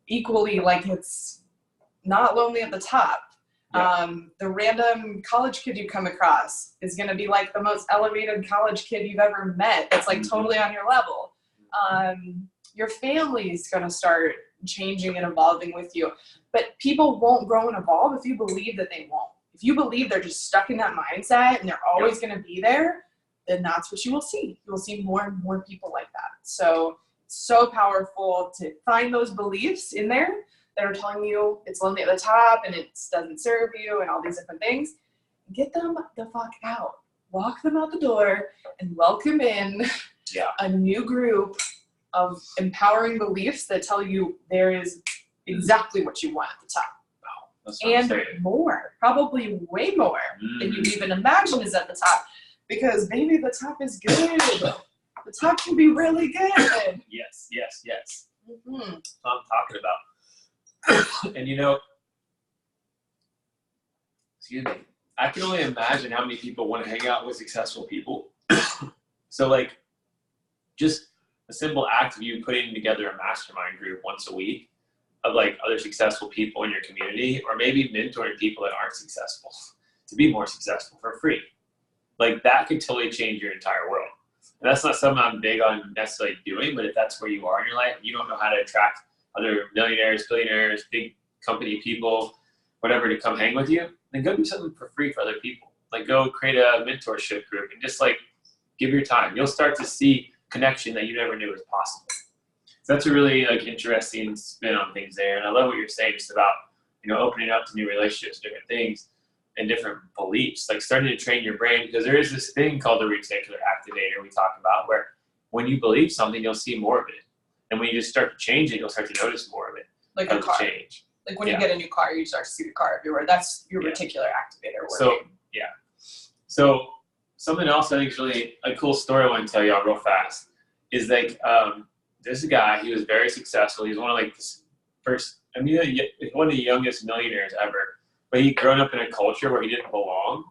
equally like it's not lonely at the top. The random college kid you come across is going to be like the most elevated college kid you've ever met that's like totally on your level. Your family is going to start changing and evolving with you. But people won't grow and evolve if you believe that they won't. If you believe they're just stuck in that mindset and they're always going to be there, then that's what you will see. You will see more and more people like that. So it's so powerful to find those beliefs in there that are telling you it's lonely at the top and it doesn't serve you and all these different things. Get them the fuck out. Walk them out the door and welcome in a new group of empowering beliefs that tell you there is exactly what you want at the top. And more, probably way more than you even imagine is at the top, because maybe the top is good. The top can be really good. Yes. Mm-hmm. That's what I'm talking about. And you know, excuse me, I can only imagine how many people want to hang out with successful people. So like, just a simple act of you putting together a mastermind group once a week of like other successful people in your community, or maybe mentoring people that aren't successful to be more successful for free. Like that could totally change your entire world. And that's not something I'm big on necessarily doing, but if that's where you are in your life, you don't know how to attract other millionaires, billionaires, big company people, whatever, to come hang with you, then go do something for free for other people. Like go create a mentorship group and just like give your time. You'll start to see connection that you never knew was possible. So that's a really like interesting spin on things there. And I love what you're saying just about, you know, opening up to new relationships, different things, and different beliefs, like starting to train your brain, because there is this thing called the reticular activator we talk about, where when you believe something, you'll see more of it. And when you just start to change it, you'll start to notice more of it. Like a car. Change. Like when you get a new car, you start to see the car everywhere. That's your reticular activator working. So something else I think is really a cool story I want to tell y'all real fast is like, there's a guy, he was very successful. He's one of like one of the youngest millionaires ever, but he'd grown up in a culture where he didn't belong,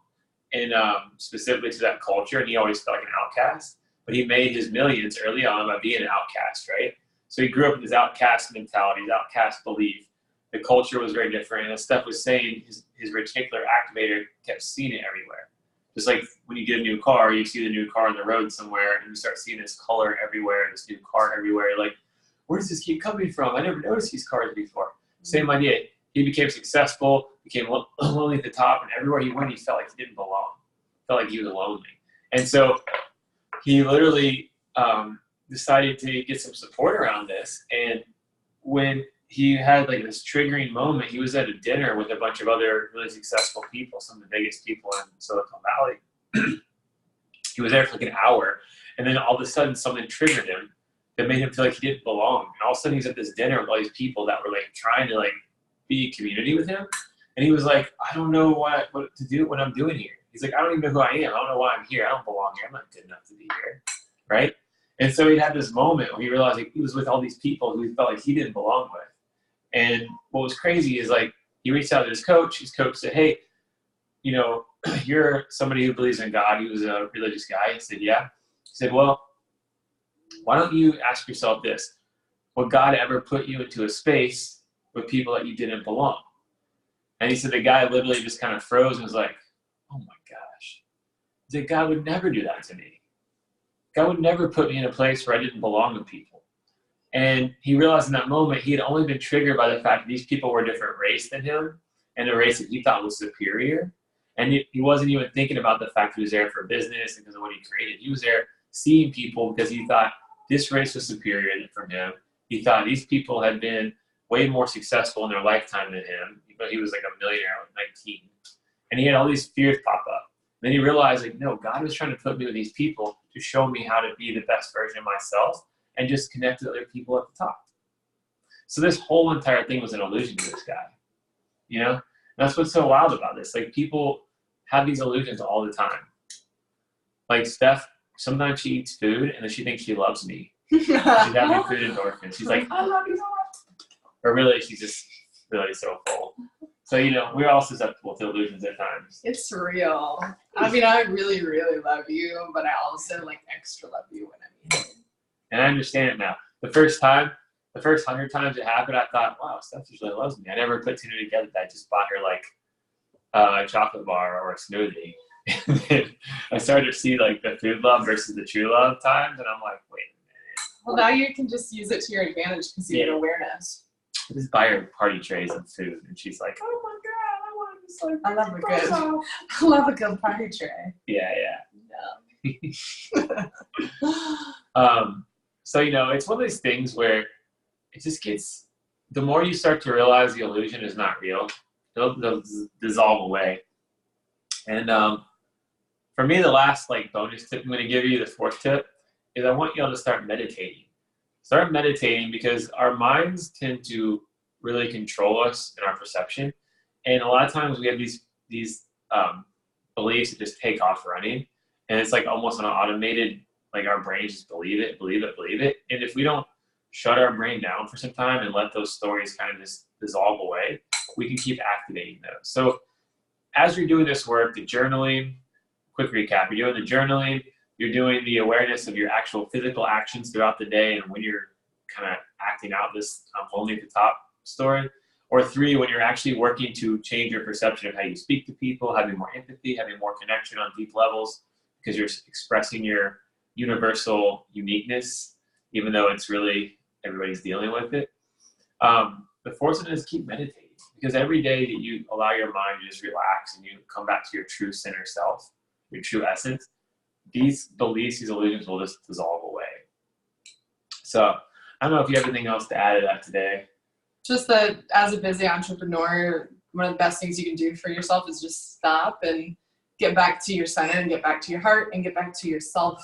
and specifically to that culture, and he always felt like an outcast. But he made his millions early on by being an outcast, right? So he grew up with his outcast mentality, his outcast belief. The culture was very different, and as Steph was saying, his reticular activator kept seeing it everywhere. Just like when you get a new car, you see the new car on the road somewhere, and you start seeing this color everywhere, this new car everywhere. Like, where does this keep coming from? I never noticed these cars before. Same idea. He became successful, became lonely at the top, and everywhere he went, he felt like he didn't belong. Felt like he was lonely. And so he literally decided to get some support around this. And when he had like this triggering moment, he was at a dinner with a bunch of other really successful people, some of the biggest people in Silicon Valley. He was there for like an hour, and then all of a sudden something triggered him that made him feel like he didn't belong. And all of a sudden he's at this dinner with all these people that were like trying to like be a community with him. And he was like, I don't know what to do, what I'm doing here. He's like, I don't even know who I am. I don't know why I'm here. I don't belong here. I'm not good enough to be here, right? And so he had this moment where he realized like, he was with all these people who he felt like he didn't belong with. And what was crazy is like, he reached out to his coach. His coach said, hey, you know, you're somebody who believes in God. He was a religious guy. He said, yeah. He said, well, why don't you ask yourself this? Would God ever put you into a space with people that you didn't belong? And he said the guy literally just kind of froze and was like, oh my gosh. He said, God would never do that to me. God would never put me in a place where I didn't belong with people. And he realized in that moment he had only been triggered by the fact that these people were a different race than him, and a race that he thought was superior. And he wasn't even thinking about the fact he was there for business and because of what he created. He was there seeing people because he thought this race was superior from him. He thought these people had been way more successful in their lifetime than him. But he was like a millionaire at 19. And he had all these fears pop up. Then he realized, like, no, God was trying to put me with these people to show me how to be the best version of myself and just connect with other people at the top. So this whole entire thing was an illusion to this guy, you know? And that's what's so wild about this. Like, people have these illusions all the time. Like Steph, sometimes she eats food and then she thinks she loves me. She's having food endorphins. She's like, I love you so much. Or really, she's just really so full. So, you know, we're all susceptible to illusions at times. It's real. I mean, I really, really love you, but I also like extra love you when I'm eating. And I understand it now. The first 100 times it happened, I thought, wow, Steph just really loves me. I never put two and two together that I just bought her like a chocolate bar or a smoothie. And then I started to see like the food love versus the true love times, and I'm like, wait a minute. Well, now you can just use it to your advantage because you have awareness. I just buy her party trays and food, and she's like, "Oh my god, I want this like." I love a good party tray. Yeah. So you know, it's one of those things where it just gets. The more you start to realize the illusion is not real, they'll dissolve away. And for me, the last like bonus tip I'm going to give you, the fourth tip, is I want y'all to start meditating. Start meditating because our minds tend to really control us in our perception. And a lot of times we have these beliefs that just take off running. And it's like almost an automated, like our brains just believe it. And if we don't shut our brain down for some time and let those stories kind of just dissolve away, we can keep activating those. So as you're doing this work, the journaling, quick recap, you're doing the journaling, you're doing the awareness of your actual physical actions throughout the day and when you're kind of acting out this only at the top story. Or 3, when you're actually working to change your perception of how you speak to people, having more empathy, having more connection on deep levels, because you're expressing your universal uniqueness, even though it's really everybody's dealing with it. The fourth one is keep meditating, because every day that you allow your mind to just relax and you come back to your true center self, your true essence, these beliefs, these illusions will just dissolve away. So I don't know if you have anything else to add to that today. Just that as a busy entrepreneur, one of the best things you can do for yourself is just stop and get back to your center and get back to your heart and get back to yourself.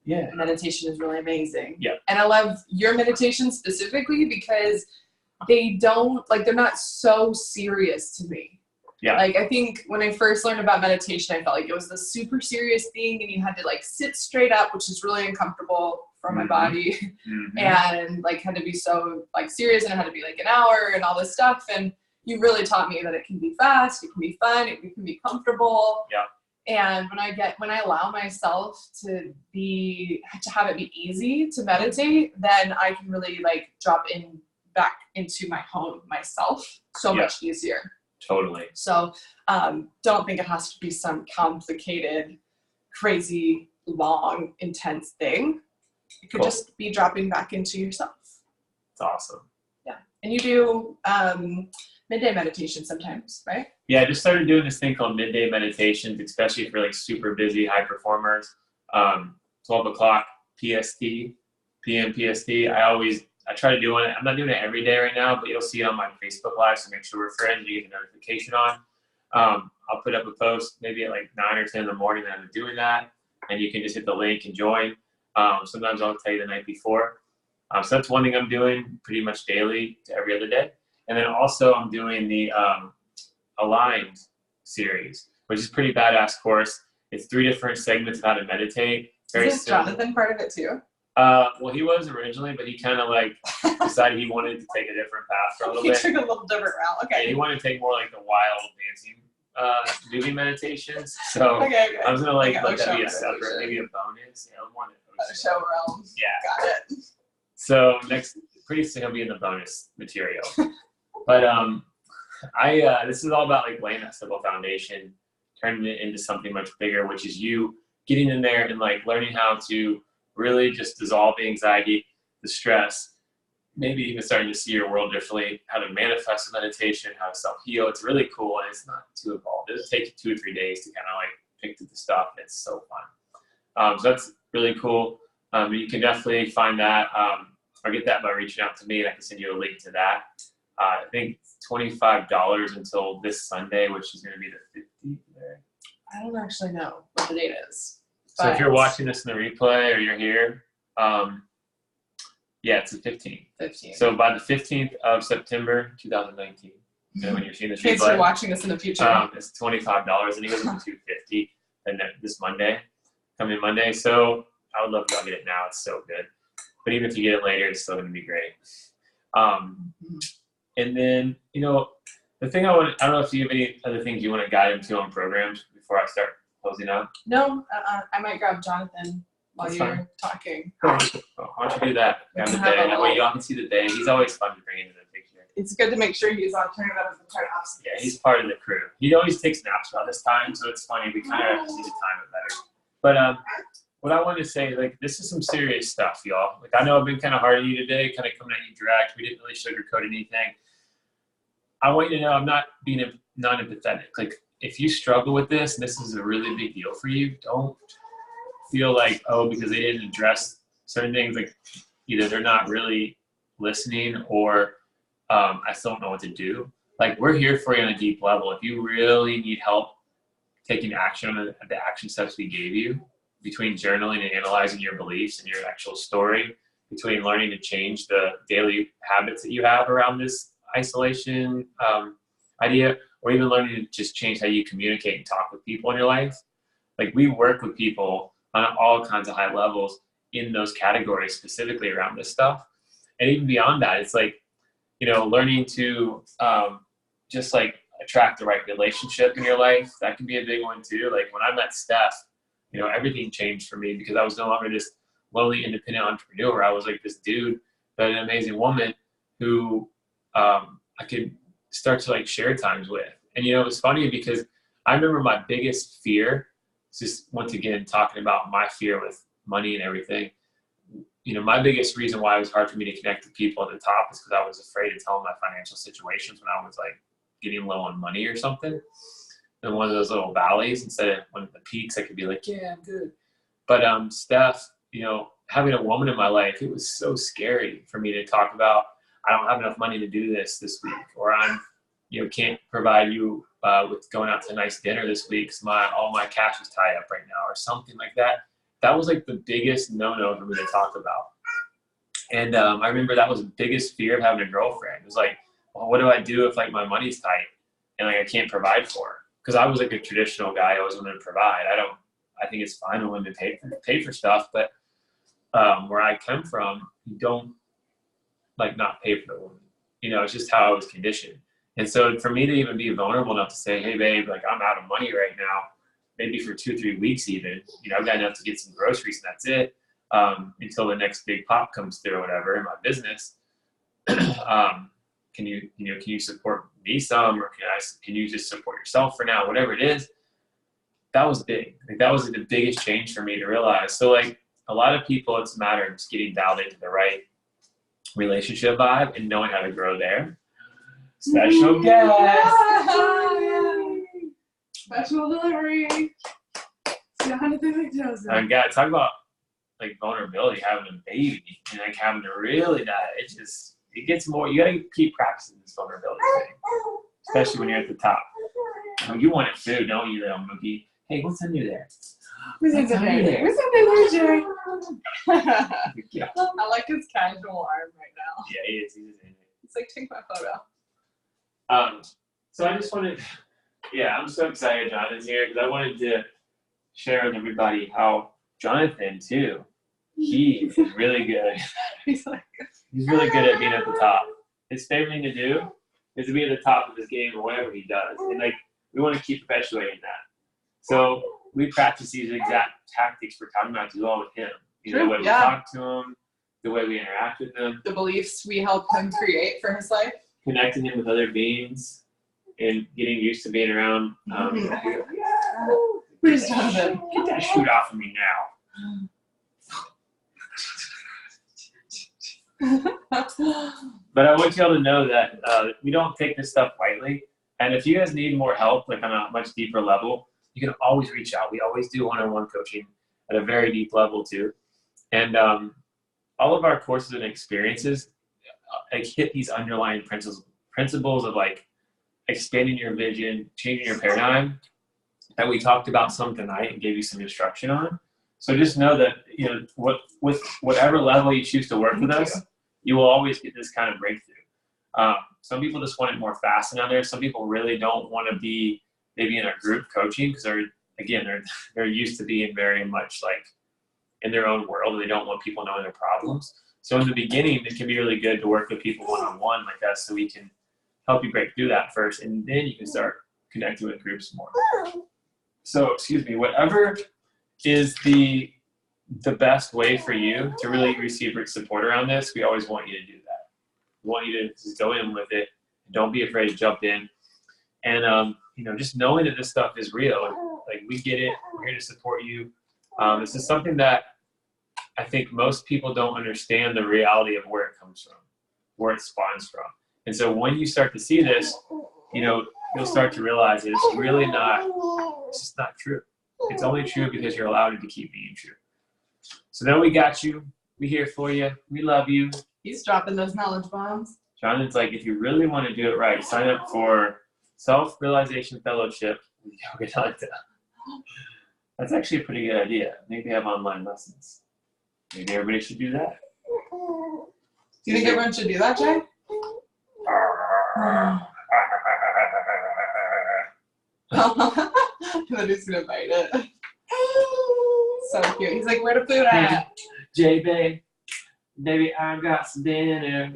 Yeah. Meditation is really amazing. Yeah. And I love your meditation specifically because they're not so serious to me. Yeah. Like, I think when I first learned about meditation, I felt like it was this super serious thing and you had to like sit straight up, which is really uncomfortable for my body and like had to be so like serious and it had to be like an hour and all this stuff. And you really taught me that it can be fast, it can be fun, it can be comfortable. Yeah. And when I allow myself to have it be easy to meditate, then I can really like drop in back into my home myself so much easier. Totally. So don't think it has to be some complicated, crazy, long, intense thing. It could just be dropping back into yourself. It's awesome. Yeah. And you do midday meditation sometimes, right? Yeah, I just started doing this thing called midday meditations, especially for like super busy high performers. 12 o'clock PST, PM PST. I try to do it. I'm not doing it every day right now, but you'll see it on my Facebook Live, so make sure we're friends. You get a notification on. I'll put up a post maybe at like 9 or 10 in the morning that I'm doing that, and you can just hit the link and join. Sometimes I'll tell you the night before. So that's one thing I'm doing pretty much daily to every other day. And then also I'm doing the Aligned series, which is a pretty badass course. It's 3 different segments of how to meditate. Is Jonathan part of it too? Well, he was originally, but he kind of like decided he wanted to take a different path for a little bit. He took a little different route. Okay. Yeah, he wanted to take more like the wild dancing, movie meditations. So I was gonna like let that be a separate, maybe a bonus. Yeah, one of those. Show realms. Yeah. Got it. So pretty soon he'll be in the bonus material. But this is all about like laying that simple foundation, turning it into something much bigger, which is you getting in there and like learning how to really just dissolve the anxiety, the stress, maybe even starting to see your world differently, how to manifest meditation, how to self-heal. It's really cool and it's not too involved. It'll take you 2 or 3 days to kind of like pick through the stuff. And it's so fun. So that's really cool. You can definitely find that or get that by reaching out to me, and I can send you a link to that. I think it's $25 until this Sunday, which is going to be the 15th. I don't actually know what the date is. So if you're watching this in the replay or you're here, it's the 15th. 15th. So by the 15th of September, 2019, when you're seeing this replay, in case you're watching this in the future, it's $25, and it goes up to $250. And this coming Monday. So I would love y'all to get it now. It's so good. But even if you get it later, it's still going to be great. And then, the thing I don't know if you have any other things you want to guide into on programs before I start closing out. No, I might grab Jonathan while you're talking. Cool. Well, why don't you do that? Grab the day. That way y'all can see the day. He's always fun to bring into the picture. It's good to make sure he's on turn it up as the Tarnofsky. Yeah, he's part of the crew. He always takes naps about this time, so it's funny. We kind of need to time it better. But what I want to say, like, this is some serious stuff, y'all. Like, I know I've been kind of hard on you today, kind of coming at you direct. We didn't really sugarcoat anything. I want you to know I'm not being non-empathetic. Like, if you struggle with this, and this is a really big deal for you, don't feel like, because they didn't address certain things, like either they're not really listening or I still don't know what to do. Like, we're here for you on a deep level. If you really need help taking action on the action steps we gave you, between journaling and analyzing your beliefs and your actual story, between learning to change the daily habits that you have around this isolation idea, or even learning to just change how you communicate and talk with people in your life. Like, we work with people on all kinds of high levels in those categories, specifically around this stuff. And even beyond that, it's like, learning to just like attract the right relationship in your life. That can be a big one too. Like, when I met Steph, everything changed for me because I was no longer this lonely, independent entrepreneur. I was like this dude, but an amazing woman who I could start to like share times with. And it was funny because I remember my biggest fear, just once again talking about my fear with money and everything. My biggest reason why it was hard for me to connect with people at the top is because I was afraid to tell them my financial situations when I was like getting low on money or something. In one of those little valleys, instead of one of the peaks, I could be like, yeah, I'm good. But Steph, having a woman in my life, it was so scary for me to talk about, I don't have enough money to do this week, or I'm, can't provide you with going out to a nice dinner this week because all my cash is tied up right now, or something like that. That was like the biggest no-no for me to talk about. And I remember that was the biggest fear of having a girlfriend. It was like, well, what do I do if like my money's tight and like I can't provide for her? Because I was like a traditional guy. I always wanted to provide. I think it's fine when women pay for stuff, but where I come from, you don't like not pay for the woman. You know, it's just how I was conditioned. And so for me to even be vulnerable enough to say, hey babe, like I'm out of money right now, maybe for 2-3 weeks even, you know, I've got enough to get some groceries and that's it, until the next big pop comes through or whatever in my business. Can you support me some, or can you just support yourself for now, whatever it is. That was big. Like that was the biggest change for me to realize. So like a lot of people, it's a matter of just getting dialed into the right relationship vibe and knowing how to grow there. Special guest. Special delivery. Jonathan McJoseph. I got to talk about like vulnerability, having a baby and like having to really die. It gets more, you got to keep practicing this vulnerability thing, especially when you're at the top. You want it too, don't you, little monkey? Hey, what's under there? Who's under there? Who's under there, Jerry? I like his casual arm right now. Yeah, he is. He's like, take my photo. So I just wanted, I'm so excited Jonathan's here because I wanted to share with everybody how Jonathan too, he is really good. He's really good at being at the top. His favorite thing to do is to be at the top of his game or whatever he does. And like, we want to keep perpetuating that. So we practice these exact tactics we're talking about to do all with him. You know, the way we talk to him, the way we interact with him. The beliefs we help him create for his life. Connecting him with other beings and getting used to being around. Where's Jonathan? Get that shoot off of me now. But I want y'all to know that we don't take this stuff lightly. And if you guys need more help, like on a much deeper level, you can always reach out. We always do one-on-one coaching at a very deep level too. And all of our courses and experiences like hit these underlying principles of like expanding your vision, changing your paradigm that we talked about some tonight and gave you some instruction on. So just know that, you know, with whatever level you choose to work with us, you will always get this kind of breakthrough. Some people just want it more fast than others. Some people really don't want to be maybe in a group coaching because they're used to being very much like in their own world and they don't want people knowing their problems. So in the beginning, it can be really good to work with people one-on-one like us so we can help you break through that first, and then you can start connecting with groups more. So, whatever is the best way for you to really receive support around this, we always want you to do that. We want you to just go in with it. Don't be afraid to jump in. And, just knowing that this stuff is real, like we get it, we're here to support you. This is something that I think most people don't understand the reality of where it comes from, where it spawns from. And so when you start to see this, you'll start to realize that it's really it's just not true. It's only true because you're allowed it to keep being true. So then we got you. We're here for you. We love you. He's dropping those knowledge bombs. Jonathan's like, if you really want to do it right, sign up for Self-Realization Fellowship with Yoga Danta. That's actually a pretty good idea. Maybe have online lessons. Maybe everybody should do that. Do you think everyone should do that, Jay? Then he's gonna bite it. So cute. He's like, where the food at? Jay, baby, I got some dinner.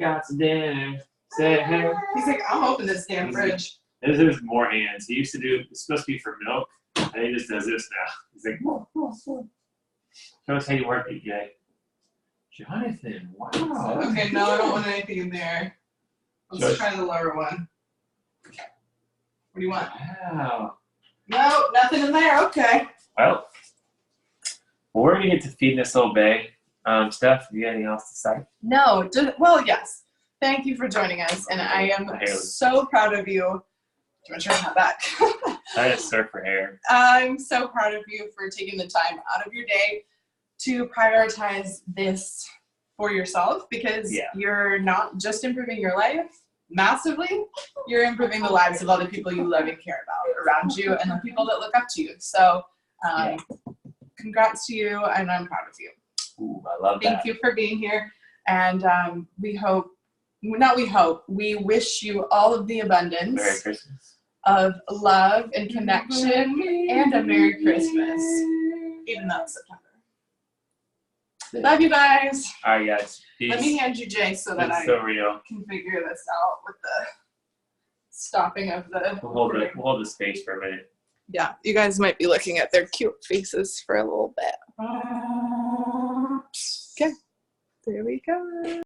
Say hey. He's like, I'm open this damn fridge. There's more hands. He used to do, it's supposed to be for milk, and he just does this now. He's like, whoa. Show us how you work it, Jay. Jonathan, wow. Okay, no, I don't want anything in there. Let's try the lower one. What do you want? Wow. No, nothing in there. Okay. Well, we're going to get to feeding this little bae. Steph, do you have anything else to say? No. Yes. Thank you for joining us, and I am so proud of you. Do you want to turn that back? I just surf for hair. I'm so proud of you for taking the time out of your day to prioritize this for yourself, because you're not just improving your life massively, you're improving the lives of other people you love and care about around you and the people that look up to you. So congrats to you, and I'm proud of you. Ooh, I love that. Thank you for being here, and we wish you all of the abundance Merry Christmas. Of love and connection, and a Merry Christmas, even though it's September. Love you guys. All right, guys. Peace. Let me hand you Jay so that It's I so real. can figure this out with the stopping of the We'll hold the space for a minute. Yeah, you guys might be looking at their cute faces for a little bit. Okay, there we go.